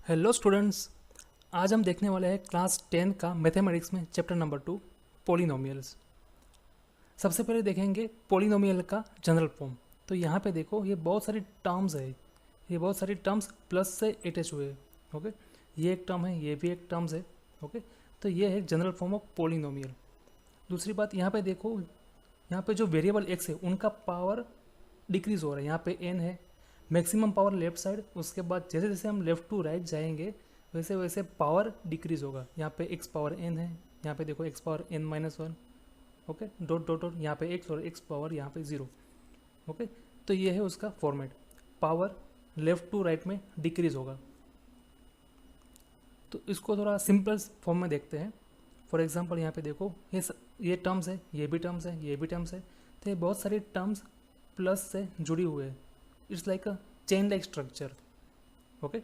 Hello students. आज हम देखने वाले हैं क्लास 10 का मैथमेटिक्स में चैप्टर नंबर 2 पॉलिनोमियल्स। सबसे पहले देखेंगे पॉलिनोमियल का जनरल फॉर्म। तो यहाँ पे देखो ये बहुत सारी टर्म्स है, ये बहुत सारी टर्म्स प्लस से अटैच हुए हैं। ओके, ये एक टर्म है, ये भी एक टर्म्स है। ओके, तो ये है जनरल फॉर्म ऑफ पॉलिनोमियल। दूसरी बात यहाँ पे देखो, यहाँ पे जो वेरिएबल एक्स है उनका पावर डिक्रीज हो रहा है। यहाँ पे एन है, मैक्सिमम पावर लेफ्ट साइड, उसके बाद जैसे जैसे हम लेफ्ट टू राइट जाएंगे वैसे वैसे पावर डिक्रीज होगा। यहाँ पे एक्स पावर एन है, यहाँ पे देखो x power n minus one. Okay, dot dot dot, यहाँ पे एक्स और एक्स पावर यहाँ पे ज़ीरो। ओके, तो ये है उसका format, power left to right में डिक्रीज होगा। तो इसको थोड़ा सिंपल फॉर्म में देखते हैं। फॉर एग्जांपल यहाँ पे देखो ये टर्म्स है, ये भी टर्म्स है, ये भी टर्म्स है। तो ये बहुत सारी टर्म्स प्लस से जुड़ी हुई है। It's like a chain like structure. Okay,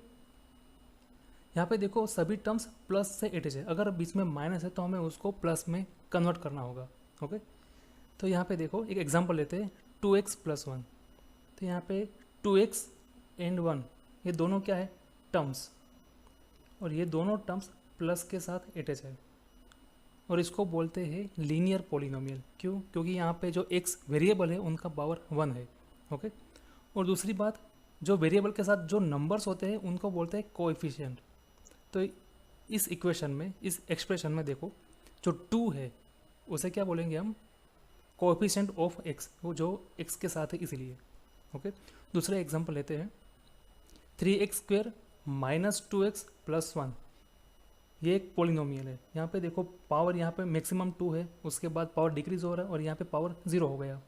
यहाँ पे देखो सभी टर्म्स प्लस से अटैच है। अगर बीच में माइनस है तो हमें उसको प्लस में कन्वर्ट करना होगा। ओके, तो यहाँ पे देखो एक एग्जांपल लेते हैं, 2x प्लस वन। तो यहाँ पे 2x एंड 1 ये दोनों क्या है, टर्म्स, और ये दोनों टर्म्स प्लस के साथ अटैच है और इसको बोलते हैं लीनियर पॉलिनोमियल। क्यों? क्योंकि यहाँ पे जो x वेरिएबल है उनका पावर 1 है। ओके, और दूसरी बात, जो वेरिएबल के साथ जो नंबर्स होते हैं उनको बोलते हैं कोएफिशिएंट। तो इस इक्वेशन में, इस एक्सप्रेशन में देखो जो 2 है उसे क्या बोलेंगे हम, कोएफिशिएंट ऑफ x, वो जो x के साथ है इसीलिए। ओके, दूसरा एग्जांपल लेते हैं, 3x square minus 2x plus 1। ये एक पॉलिनोमियल है। यहाँ पे देखो पावर, यहाँ पे मैक्सिमम 2 है, उसके बाद पावर डिक्रीज हो रहा है और यहाँ पे पावर 0 हो गया।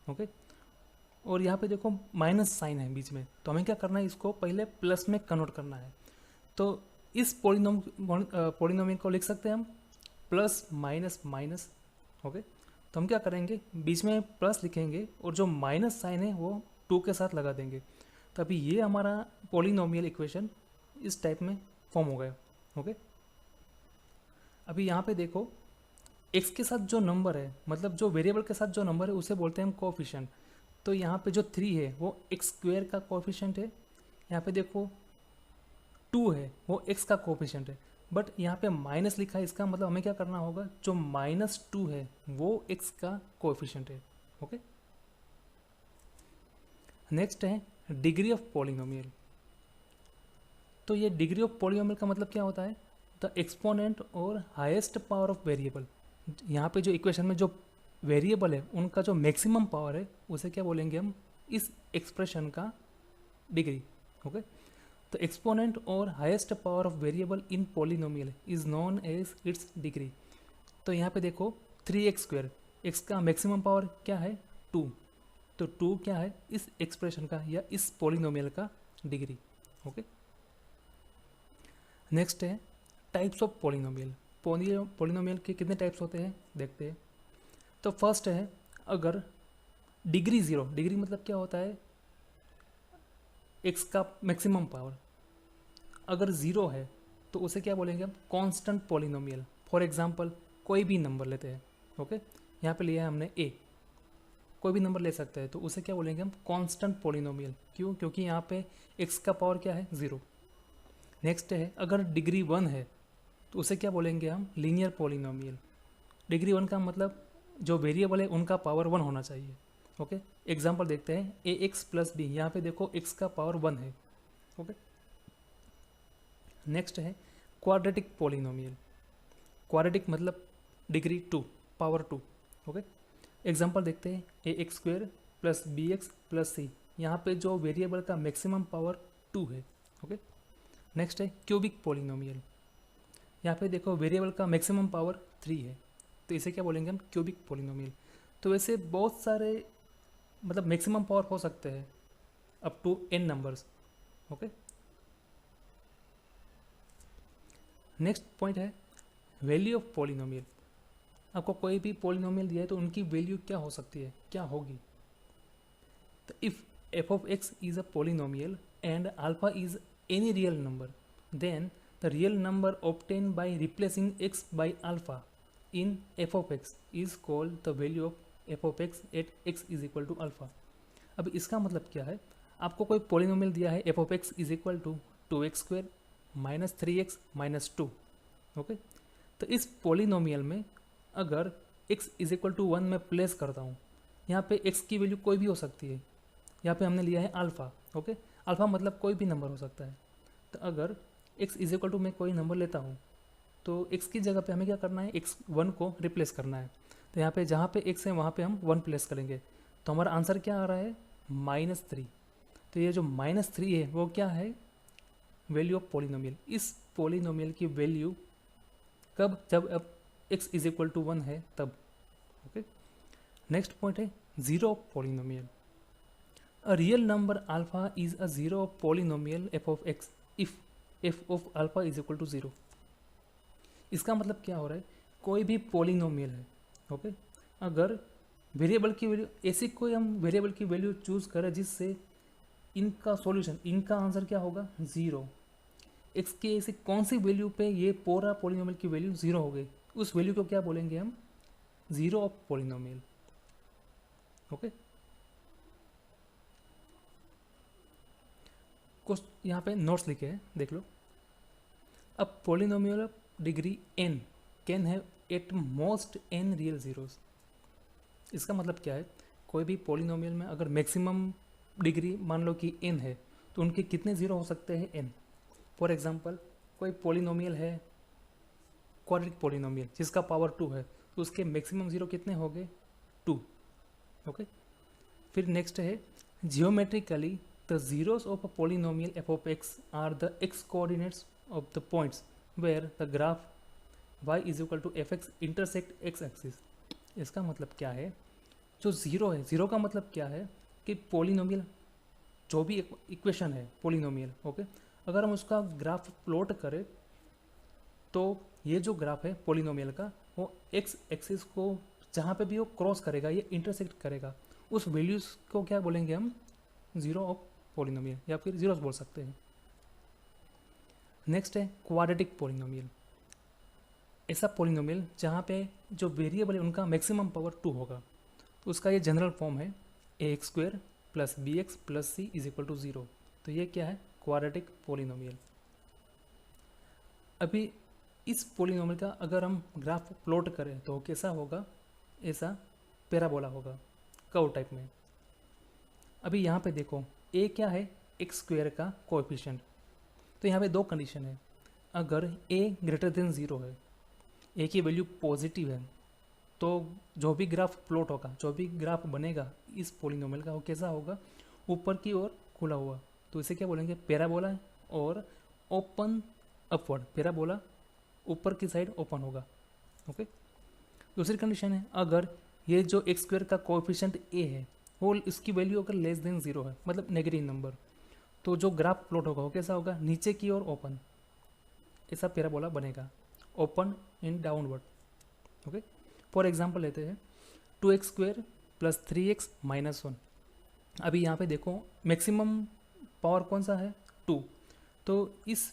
ओके, और यहाँ पे देखो माइनस साइन है बीच में, तो हमें क्या करना है, इसको पहले प्लस में कन्वर्ट करना है। तो इस पॉलिनोमियल को लिख सकते हैं हम प्लस माइनस माइनस। ओके, तो हम क्या करेंगे, बीच में प्लस लिखेंगे और जो माइनस साइन है वो 2 के साथ लगा देंगे। तो अभी ये हमारा पॉलिनोमियल इक्वेशन इस टाइप में फॉर्म हो गया। ओके, अभी यहाँ पे देखो x के साथ जो नंबर है, मतलब जो वेरिएबल के साथ जो नंबर है उसे बोलते हैं हम कोएफिशिएंट। तो यहाँ पे जो 3 है वो x स्क्वेयर का कोएफिशिएंट है। यहाँ पे देखो 2 है वो x का कोएफिशिएंट है, बट यहाँ पे माइनस लिखा है, इसका मतलब हमें क्या करना होगा, जो -2 है वो x का कोएफिशिएंट है। ओके, नेक्स्ट है डिग्री ऑफ पॉलिनोमियल। तो ये डिग्री ऑफ पॉलिनोमियल का मतलब क्या होता है, द एक्सपोनेंट और हाईएस्ट पावर ऑफ वेरिएबल। यहाँ पे जो इक्वेशन में जो वेरिएबल है उनका जो मैक्सिमम पावर है उसे क्या बोलेंगे हम, इस एक्सप्रेशन का डिग्री। ओके, तो एक्सपोनेंट और highest power of variable in polynomial is known as its degree. तो यहाँ पे देखो 3x स्क्वेयर, x का मैक्सिमम पावर क्या है, 2। तो 2 क्या है, इस एक्सप्रेशन का या इस पॉलिनोमियल का डिग्री। ओके, नेक्स्ट है टाइप्स ऑफ पॉलिनोमियल। पॉलिनोमियल के कितने टाइप्स होते हैं देखते हैं। तो फर्स्ट है, अगर डिग्री 0, डिग्री मतलब क्या होता है, x का मैक्सिमम पावर अगर 0 है तो उसे क्या बोलेंगे हम, कांस्टेंट पॉलिनोमियल। फॉर एग्जांपल कोई भी नंबर लेते हैं। ओके, यहाँ पे लिया है हमने a, कोई भी नंबर ले सकते हैं, तो उसे क्या बोलेंगे हम, कांस्टेंट पॉलिनोमियल। क्यों? क्योंकि यहाँ पे x का पावर क्या है, 0। नेक्स्ट है, अगर डिग्री 1 है तो उसे क्या बोलेंगे हम, लीनियर पॉलिनोमियल। डिग्री 1 का मतलब जो वेरिएबल है उनका पावर 1 होना चाहिए। ओके, एग्जांपल देखते हैं, ax प्लस बी, यहाँ पे देखो x का पावर 1 है। ओके, नेक्स्ट है क्वाड्रेटिक पॉलिनोमियल। क्वाड्रेटिक मतलब डिग्री 2, पावर 2। ओके, एग्जांपल देखते हैं, ax square plus bx plus c, यहाँ पे जो वेरिएबल का मैक्सिमम पावर 2 है। ओके, नेक्स्ट है क्यूबिक पॉलिनोमियल। यहाँ पे देखो वेरिएबल का मैक्सिमम पावर 3 है, तो इसे क्या बोलेंगे हम, क्यूबिक पॉलिनोमियल। तो वैसे बहुत सारे मतलब मैक्सिमम पावर हो सकते हैं up to n numbers. Okay, next point है वैल्यू ऑफ पॉलिनोमियल। आपको कोई भी पॉलिनोमियल दिया है तो उनकी वैल्यू क्या हो सकती है, क्या होगी। तो if f of x is a polynomial and alpha is any real number, then the real number obtained by replacing x by alpha in f of x is called the value of f of x at x is equal to alpha। अब इसका मतलब क्या है, आपको कोई polynomial दिया है f of x is equal to 2x square -3x -2। Okay, तो इस पॉलिनोमियल में अगर x इज इक्वल टू 1 में प्लेस करता हूँ, यहाँ पे x की वैल्यू कोई भी हो सकती है, यहाँ पे हमने लिया है अल्फ़ा। ओके, अल्फ़ा मतलब कोई भी नंबर हो सकता है। तो अगर x इज इक्वल टू मैं कोई नंबर लेता हूँ, तो x की जगह पे हमें क्या करना है, x1 को रिप्लेस करना है। तो यहाँ पे जहाँ पे x है वहाँ पे हम 1 प्लेस करेंगे, तो हमारा आंसर क्या आ रहा है, -3। तो ये जो -3 है वो क्या है, वैल्यू ऑफ पॉलिनोमियल। इस पॉलिनोमियल की वैल्यू कब, जब अब x इज इक्वल टू 1 है तब। ओके, नेक्स्ट पॉइंट है zero of polynomial. A real number alpha is a zero of polynomial f of x if f of alpha is equal to 0। इसका मतलब क्या हो रहा है, कोई भी पॉलिनोमियल है, ओके, अगर वेरिएबल की वैल्यू, ऐसी कोई हम वेरिएबल की वैल्यू चूज करें जिससे इनका सॉल्यूशन, इनका आंसर क्या होगा, 0। x की ऐसी कौन सी वैल्यू पे ये पूरा पॉलिनोमियल की वैल्यू 0 हो गई, उस वैल्यू को क्या बोलेंगे हम, जीरो ऑफ पॉलिनोमियल। ओके, कुछ यहाँ पे नोट्स लिखे हैं, देख लो। अब polynomial of degree n can have at most n real zeros. इसका मतलब क्या है, कोई भी पॉलिनोमियल में अगर मैक्सिमम डिग्री मान लो कि n है, तो उनके कितने ज़ीरो हो सकते हैं, n। फॉर एग्जांपल कोई पॉलिनोमियल है, क्वाड्रेटिक पॉलिनोमियल जिसका पावर 2 है, तो उसके मैक्सिमम ज़ीरो कितने हो गए, 2। ओके, फिर नेक्स्ट है geometrically the zeros of a polynomial f of x are the x coordinates of the points where the graph y is equal to fx intersect x axis। इसका मतलब क्या है, जो ज़ीरो है, ज़ीरो का मतलब क्या है कि पॉलिनोमियल जो भी इक्वेशन है पॉलिनोमियल, ओके, अगर हम उसका ग्राफ प्लॉट करें तो ये जो ग्राफ है पॉलिनोमियल का, वो एक्स एक्सिस को जहाँ पे भी वो क्रॉस करेगा, ये इंटरसेक्ट करेगा, उस वैल्यूज़ को क्या बोलेंगे हम, जीरो ऑफ पॉलिनोमियल, या फिर जीरोस बोल सकते हैं। नेक्स्ट है क्वाड्रेटिक पॉलिनोमियल। ऐसा पॉलिनोमियल जहाँ पे जो वेरिएबल है उनका मैक्सिमम पावर 2 होगा, तो उसका ये जनरल फॉर्म है ax² + bx + c is equal to 0। तो ये क्या है, क्वाड्रेटिक पॉलिनोमियल। अभी इस पॉलिनोमियल का अगर हम ग्राफ प्लॉट करें तो कैसा होगा, ऐसा पैराबोला होगा, कर्व टाइप में। अभी यहाँ पे देखो a क्या है, x² का कोएफिशिएंट। तो यहाँ पे दो कंडीशन है, अगर a ग्रेटर देन 0 है, a की वैल्यू पॉजिटिव है, तो जो भी ग्राफ प्लॉट होगा, जो भी ग्राफ बनेगा इस पॉलिनोमियल का, वो कैसा होगा, ऊपर की ओर खुला हुआ, तो इसे क्या बोलेंगे, पैराबोला है। और ओपन अपवर्ड, पैराबोला ऊपर की साइड ओपन होगा। ओके, दूसरी कंडीशन है, अगर ये जो x² का कोएफिशिएंट a है वो इसकी वैल्यू अगर लेस देन 0 है, मतलब नेगेटिव नंबर, तो जो ग्राफ प्लॉट होगा वो कैसा होगा, नीचे की ओर ओपन, ऐसा पैराबोला बनेगा, open in downward. Okay, for example लेते हैं 2x² + 3x - 1। अभी यहाँ पे देखो मैक्सिमम पावर कौन सा है, 2। तो इस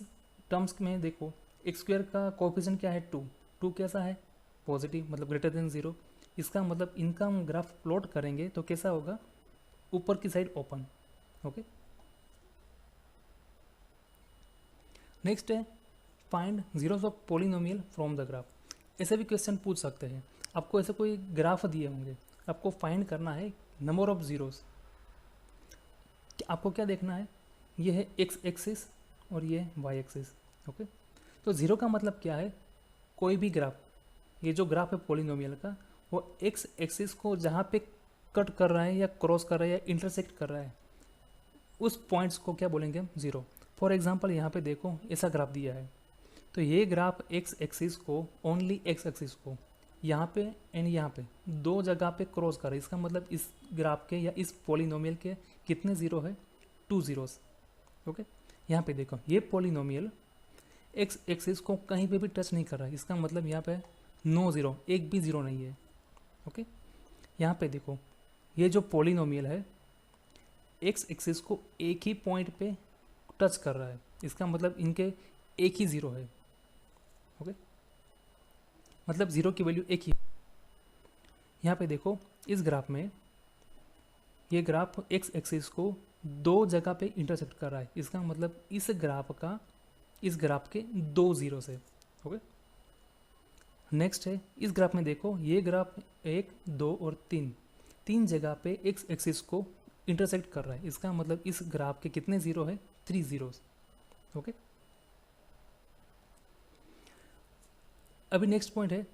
टर्म्स में देखो x² का कोएफिशिएंट क्या है, 2। 2 कैसा है, पॉजिटिव, मतलब ग्रेटर देन 0। इसका मतलब इनका हम ग्राफ प्लॉट करेंगे तो कैसा होगा, ऊपर की साइड ओपन। ओके, नेक्स्ट है find zeros of polynomial from the graph. ऐसे भी क्वेश्चन पूछ सकते हैं, आपको ऐसे कोई ग्राफ दिए होंगे, आपको फाइंड करना है नंबर ऑफ जीरोस। आपको क्या देखना है, ये है एक्स एक्सिस और ये वाई एक्सिस। ओके, तो जीरो का मतलब क्या है, कोई भी ग्राफ, ये जो ग्राफ है पॉलिनोमियल का, वो एक्स एक्सिस को जहाँ पे कट कर रहा है या क्रॉस कर रहा है या इंटरसेक्ट कर रहा है, उस पॉइंट्स को क्या बोलेंगे हम, जीरो। फॉर एग्जांपल यहाँ पे देखो ऐसा ग्राफ दिया है, तो ये ग्राफ एक्स एक्सिस को, ओनली एक्स एक्सिस को यहाँ पे एंड यहाँ पे दो जगह पे क्रॉस कर रहा है। इसका मतलब इस ग्राफ के या इस पॉलिनोमियल के कितने ज़ीरो है, 2 ज़ीरोस। ओके, यहाँ पे देखो ये पॉलिनोमियल एक्स एक्सिस को कहीं पे भी टच नहीं कर रहा है, इसका मतलब यहाँ पे नो ज़ीरो, एक भी ज़ीरो नहीं है। ओके, यहाँ पे देखो ये जो पॉलिनोमियल है एक्स एक्सिस को एक ही पॉइंट पे टच कर रहा है, इसका मतलब इनके एक ही ज़ीरो है। ओके, मतलब ज़ीरो की वैल्यू एक ही। यहाँ पे देखो इस ग्राफ में ये ग्राफ एक्स एक्सिस को दो जगह पे इंटरसेक्ट कर रहा है, इसका मतलब इस ग्राफ का इस ग्राफ के 2 जीरो से। ओके, नेक्स्ट है इस ग्राफ में देखो, ये ग्राफ 1, 2 और 3 जगह पे एक्स एक्सिस को इंटरसेक्ट कर रहा है। इसका मतलब इस ग्राफ के कितने जीरो है? 3 जीरोस। ओके, अभी नेक्स्ट पॉइंट है,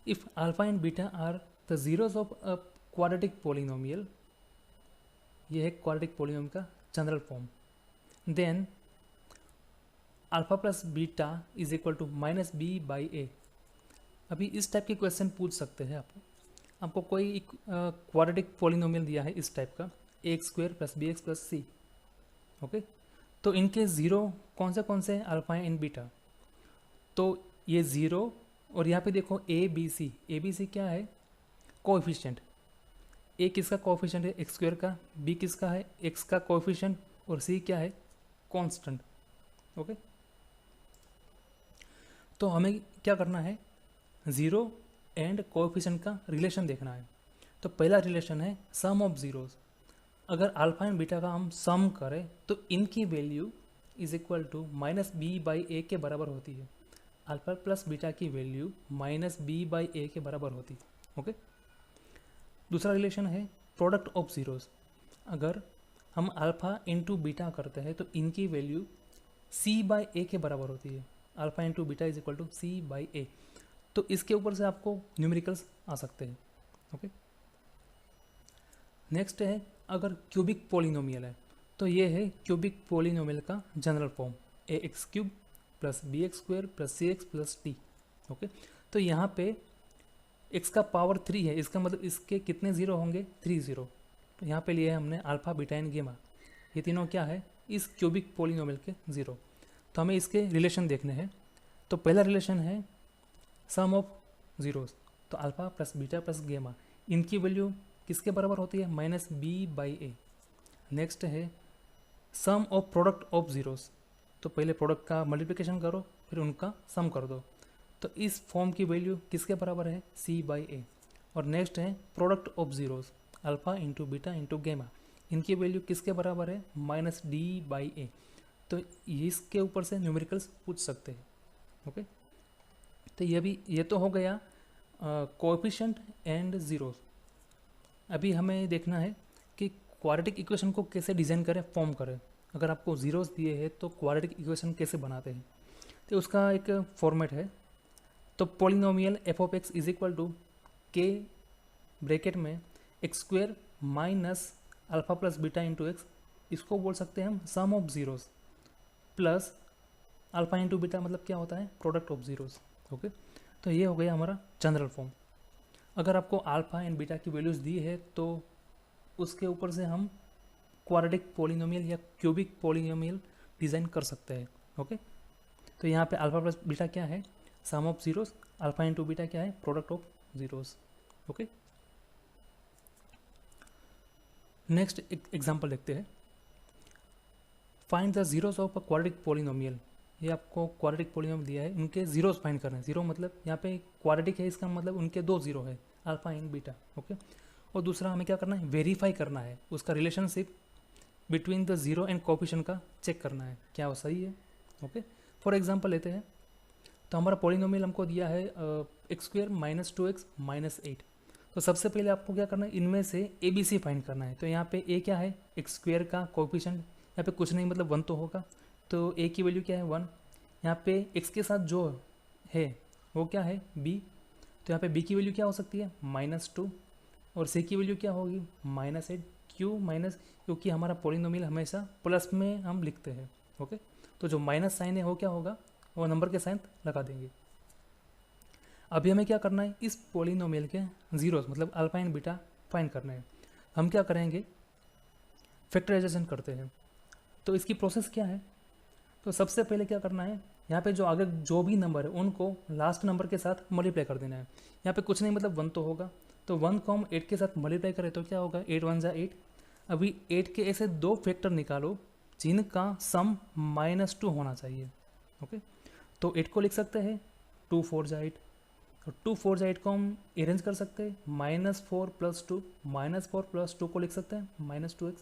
if alpha and beta are the zeros of a quadratic polynomial, ये है क्वाड्रेटिक पोलिनोमियल का general form, then alpha plus beta is equal to minus B by a. अभी इस type के question पूछ सकते हैं आपको कोई क्वाड्रेटिक पोलिनोमियल दिया है इस टाइप का, a x square plus b x plus c. Okay, तो इनके ज़ीरो कौन से अल्फा एंड बीटा, तो ये ज़ीरो, और यहाँ पे देखो ए बी सी क्या है? कोएफिशिएंट। ए किसका कोएफिशिएंट है? एक्स स्क्वायर का। बी किसका है? एक्स का कोएफिशिएंट। और सी क्या है? कांस्टेंट। ओके, तो हमें क्या करना है? ज़ीरो एंड कोएफिशिएंट का रिलेशन देखना है। तो पहला रिलेशन है सम ऑफ ज़ीरोज़। अगर अल्फा एंड बीटा का हम सम करें तो इनकी value is equal to minus B by a के बराबर होती है। अल्फा प्लस बीटा की value minus B by a के बराबर होती है। ओके, दूसरा रिलेशन है प्रोडक्ट ऑफ ज़ीरोज़। अगर हम अल्फ़ा इंटू बीटा करते हैं तो इनकी वैल्यू सी बाई ए के बराबर होती है। Alpha into beta is equal to C by a. तो इसके ऊपर से आपको न्यूमेरिकल्स आ सकते हैं। ओके, नेक्स्ट है अगर क्यूबिक पोलिनोमियल है तो ये है क्यूबिक पोलिनोमियल का general form, a x cube plus b x square plus c x plus t. Okay, तो यहाँ पे x का पावर 3 है, इसका मतलब इसके कितने ज़ीरो होंगे? 3 ज़ीरो। तो यहाँ पे लिए है हमने अल्फ़ा बीटा एंड गेमा, ये तीनों क्या है? इस क्यूबिक पोलिनोमियल के ज़ीरो। तो हमें इसके रिलेशन देखने हैं। तो पहला रिलेशन है सम ऑफ ज़ीरोज़, तो alpha plus beta plus gamma, इनकी वैल्यू किसके बराबर होती है? Minus B by A. Next है sum of product of zeros, तो पहले प्रोडक्ट का मल्टीप्लिकेशन करो फिर उनका सम कर दो। तो इस फॉर्म की वैल्यू किसके बराबर है? सी बाई ए। और नेक्स्ट है product of zeros, alpha into beta into गेमा, इनकी वैल्यू किसके बराबर है? Minus D by a. तो इसके ऊपर से न्यूमेरिकल्स पूछ सकते हैं। ओके, तो ये तो हो गया कोएफिशिएंट एंड ज़ीरोज़। अभी हमें देखना है कि क्वाड्रेटिक इक्वेशन को कैसे डिज़ाइन करें, फॉर्म करें। अगर आपको ज़ीरोज़ दिए हैं तो क्वाड्रेटिक इक्वेशन कैसे बनाते हैं, तो उसका एक फॉर्मेट है। तो polynomial f of x is equal to k bracket में x square minus alpha plus beta into x, इसको बोल सकते हैं हम sum of zeros, plus alpha into beta मतलब क्या होता है? Product of zeros. ओके, तो ये हो गया हमारा जनरल फॉर्म। अगर आपको अल्फ़ा एंड बीटा की वैल्यूज़ दी है तो उसके ऊपर से हम क्वाड्रेटिक पोलिनोमियल या क्यूबिक पोलिनोमियल डिज़ाइन कर सकते हैं। ओके, तो यहाँ पे अल्फ़ा प्लस बीटा क्या है? Sum of zeros. Alpha into beta क्या है? Product of zeros. Okay, next example देखते हैं। Find the zeros of a quadratic polynomial. ये आपको क्वाड्रेटिक पोलिनोमियल दिया है, उनके ज़ीरोज़ फाइंड करना है। ज़ीरो मतलब यहाँ पे क्वाड्रेटिक है, इसका मतलब उनके 2 ज़ीरो है, अल्फ़ा एंड बीटा। ओके, और दूसरा हमें क्या करना है? वेरीफाई करना है, उसका relationship between the zero and coefficient का चेक करना है क्या वो सही है। ओके, फॉर एग्जांपल लेते हैं, तो हमारा पोलिनोमियल हमको दिया है x square minus 2x minus 8। तो सबसे पहले आपको क्या करना है? इनमें से ए बी सी फाइंड करना है। तो यहाँ पे ए क्या है? एक्स स्क्वायर का कोएफिशिएंट, यहाँ पे कुछ नहीं मतलब 1 तो होगा, तो ए की वैल्यू क्या है? 1। यहाँ पे एक्स के साथ जो है वो क्या है? बी, तो यहाँ पे बी की वैल्यू क्या हो सकती है? -2। और सी की वैल्यू क्या होगी? -8। क्यों माइनस? क्योंकि हमारा पोलिनोमियल हमेशा प्लस में हम लिखते हैं। ओके, तो जो माइनस साइन है वो क्या होगा? वो नंबर के साइन लगा देंगे। अभी हमें क्या करना है? इस पोलिनोमियल के ज़ीरोज़ मतलब अल्फ़ा एंड बीटा फाइंड करना है। हम क्या करेंगे? फैक्टराइजेशन करते हैं। तो इसकी प्रोसेस क्या है? तो सबसे पहले क्या करना है? यहाँ पे जो आगे जो भी नंबर है उनको लास्ट नंबर के साथ मल्टीप्लाई कर देना है। यहाँ पे कुछ नहीं मतलब 1 तो होगा, तो 1 को हम 8 के साथ मल्टीप्लाई करें तो क्या होगा? 8 1 जा 8। अभी 8 के ऐसे 2 फैक्टर निकालो जिनका सम -2 होना चाहिए। ओके, तो 8 को लिख सकते हैं 2 4 जा 8, और 2 4 जा 8 को हम अरेंज कर सकते हैं -4 + 2, -4 + 2 को लिख सकते हैं -2x।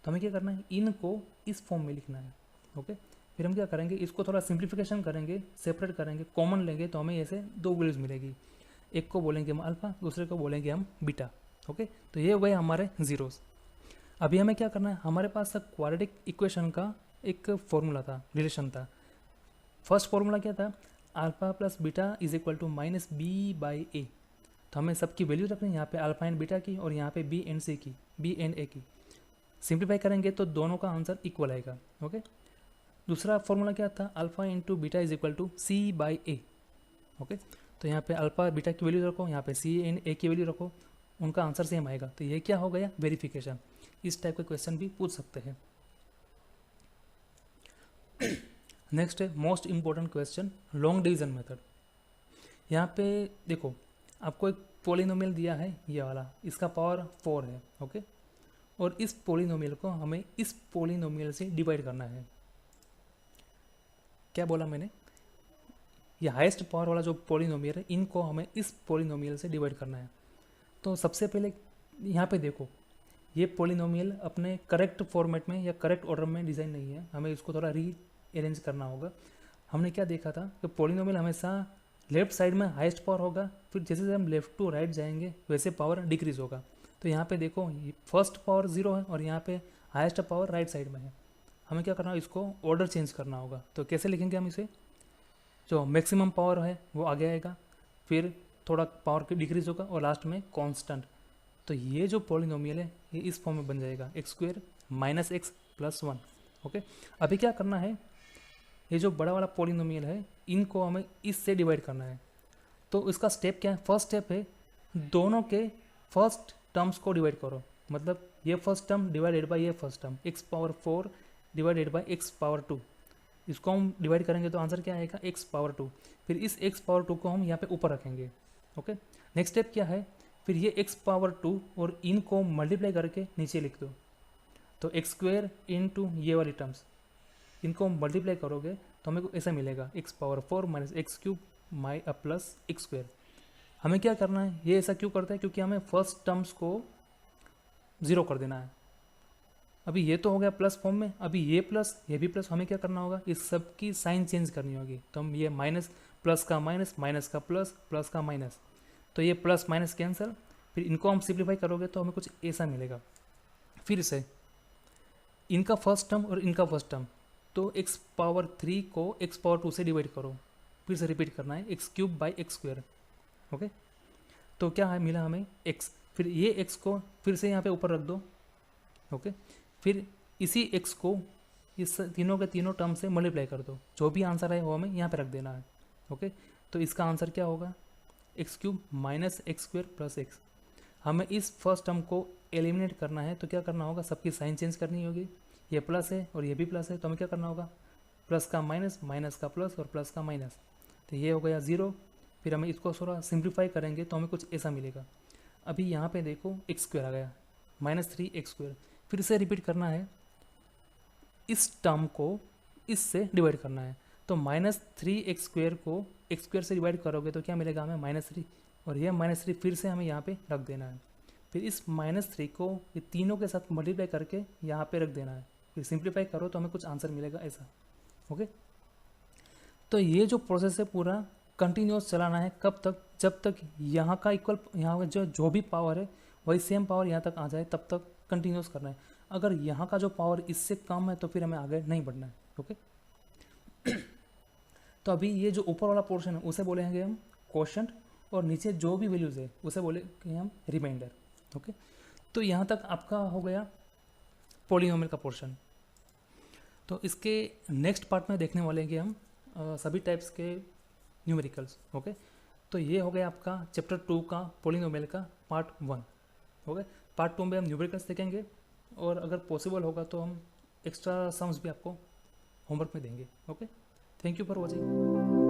तो हमें क्या करना है? इनको इस फॉर्म में लिखना है। ओके, फिर हम क्या करेंगे, इसको थोड़ा सिंप्लीफिकेशन करेंगे, सेपरेट करेंगे, कॉमन लेंगे तो हमें ऐसे दो वैल्यूज़ मिलेगी, एक को बोलेंगे हम अल्फ़ा, दूसरे को बोलेंगे हम बीटा। ओके, तो ये हो गए हमारे ज़ीरोज़। अभी हमें क्या करना है, हमारे पास क्वाड्रेटिक इक्वेशन का एक फॉर्मूला था, रिलेशन था। फर्स्ट फॉर्मूला क्या था, alpha plus beta is equal to minus B by a. तो हमें सबकी वैल्यू रखनी है, यहाँ पे अल्फ़ा एंड बीटा की और यहाँ पे बी एंड सी की, बी एंड ए की। सिंप्लीफाई करेंगे तो दोनों का आंसर इक्वल आएगा। ओके, दूसरा फॉर्मूला क्या था, alpha into beta is equal to C by A. Okay, तो यहाँ पे अल्फ़ा बीटा की वैल्यू रखो, यहाँ पे सी एंड ए की वैल्यू रखो, उनका आंसर सेम आएगा। तो ये क्या हो गया, वेरिफिकेशन। इस टाइप के क्वेश्चन भी पूछ सकते हैं। नेक्स्ट है most important question, long division method. यहाँ पे देखो, आपको एक पोलिनोमियल दिया है ये वाला, इसका पावर 4 है। ओके, और इस पोलिनोमियल को हमें इस पोलिनोमियल से डिवाइड करना है। क्या बोला मैंने, ये हाईएस्ट पावर वाला जो पोलिनोमियल है, इनको हमें इस पोलिनोमियल से डिवाइड करना है। तो सबसे पहले यहाँ पे देखो, ये पोलिनोमियल अपने करेक्ट फॉर्मेट में या करेक्ट ऑर्डर में डिज़ाइन नहीं है, हमें इसको थोड़ा री अरेंज करना होगा। हमने क्या देखा था कि पोलिनोमियल हमेशा लेफ्ट साइड में हाईएस्ट पावर होगा, फिर जैसे जैसे हम लेफ्ट टू राइट जाएंगे वैसे पावर डिक्रीज होगा। तो यहाँ पे देखो, फर्स्ट पावर 0 है और यहाँ पे हाईएस्ट पावर राइट साइड में है। हमें क्या करना है, इसको ऑर्डर चेंज करना होगा। तो कैसे लिखेंगे हम इसे, जो मैक्सिमम पावर है वो आगे आएगा, फिर थोड़ा पावर डिक्रीज होगा और लास्ट में कांस्टेंट। तो ये जो पॉलिनोमियल है ये इस फॉर्म में बन जाएगा, x square minus x plus 1। Okay, अभी क्या करना है, ये जो बड़ा वाला पॉलिनोमियल है इनको हमें इससे डिवाइड करना है। तो इसका स्टेप क्या है, फर्स्ट स्टेप है दोनों के फर्स्ट टर्म्स को डिवाइड करो। मतलब ये फर्स्ट टर्म डिवाइडेड बाय ये first term, x power 4 divided by x power 2। इसको हम डिवाइड करेंगे तो आंसर क्या आएगा, एक्स पावर 2। फिर इस एक्स पावर 2 को हम यहाँ पे ऊपर रखेंगे। ओके, नेक्स्ट स्टेप क्या है, फिर ये एक्स पावर 2 और इनको मल्टीप्लाई करके नीचे लिख दो। तो एक्स स्क्वायर इंटू ये वाली टर्म्स, इनको मल्टीप्लाई करोगे तो हमें ऐसा मिलेगा, x power 4 minus x cube plus x square. हमें क्या करना है, ये ऐसा क्यों करता है, क्योंकि हमें फर्स्ट टर्म्स को 0 कर देना है। अभी ये तो हो गया प्लस फॉर्म में, अभी ये प्लस ये भी प्लस, हमें क्या करना होगा, इस सब की साइन चेंज करनी होगी। तो हम ये माइनस प्लस का माइनस, माइनस का प्लस, प्लस का माइनस, तो ये प्लस माइनस कैंसिल। फिर इनको हम सिंप्लीफाई करोगे तो हमें कुछ ऐसा मिलेगा। फिर से इनका फर्स्ट टर्म और इनका फर्स्ट टर्म, तो एक्स पावर 3 को एक्स पावर 2 से डिवाइड करो, फिर से रिपीट करना है, x cube by x square. Okay, तो क्या है मिला हमें एक्स, फिर ये एक्स को फिर से यहाँ पे ऊपर रख दो। ओके, फिर इसी एक्स को इस तीनों के तीनों टर्म से मल्टीप्लाई कर दो, जो भी आंसर है वो हमें यहाँ पे रख देना है। ओके, तो इसका आंसर क्या होगा, x cube minus x square plus x. हमें इस फर्स्ट टर्म को एलिमिनेट करना है, तो क्या करना होगा, सबकी साइन चेंज करनी होगी। ये प्लस है और ये भी प्लस है, तो हमें क्या करना होगा, प्लस का माइनस, माइनस का प्लस और प्लस का माइनस। तो ये हो गया 0। फिर हमें इसको थोड़ा सिंप्लीफाई करेंगे तो हमें कुछ ऐसा मिलेगा। अभी यहाँ पे देखो एक्स स्क्वायर आ गया, माइनस 3 एक्स स्क्वायर। फिर से रिपीट करना है, इस टर्म को इससे डिवाइड करना है। तो माइनस 3 एक्स स्क्वायर को एक्स स्क्वायर से डिवाइड करोगे तो क्या मिलेगा हमें, माइनस 3, और यह माइनस 3 फिर से हमें यहाँ पे रख देना है। फिर इस माइनस 3 को ये तीनों के साथ मल्टीप्लाई करके यहाँ पे रख देना है। फिर सिंप्लीफाई करो तो हमें कुछ आंसर मिलेगा ऐसा। ओके, तो ये जो प्रोसेस है पूरा कंटिन्यूस चलाना है, कब तक, जब तक यहाँ का इक्वल, यहाँ जो भी पावर है वही सेम पावर यहाँ तक आ जाए, तब तक कंटिन्यूस करना है। अगर यहाँ का जो पावर इससे कम है तो फिर हमें आगे नहीं बढ़ना है। ओके, तो अभी ये जो ऊपर वाला पोर्शन है उसे बोलेंगे हम क्वोशंट, और नीचे जो भी वैल्यूज़ है उसे बोलेंगे हम रिमाइंडर। ओके, तो यहाँ तक आपका हो गया पॉलिनोमियल का पोर्शन। तो इसके नेक्स्ट पार्ट में देखने वाले हैं हम सभी टाइप्स के न्यूमेरिकल्स। ओके, तो ये हो गया आपका चैप्टर 2 का पॉलिनोमियल का पार्ट 1। ओके, पार्ट 2 में हम न्यूमेरिकल्स देखेंगे, और अगर पॉसिबल होगा तो हम एक्स्ट्रा सम्स भी आपको होमवर्क में देंगे। Okay, thank you for watching.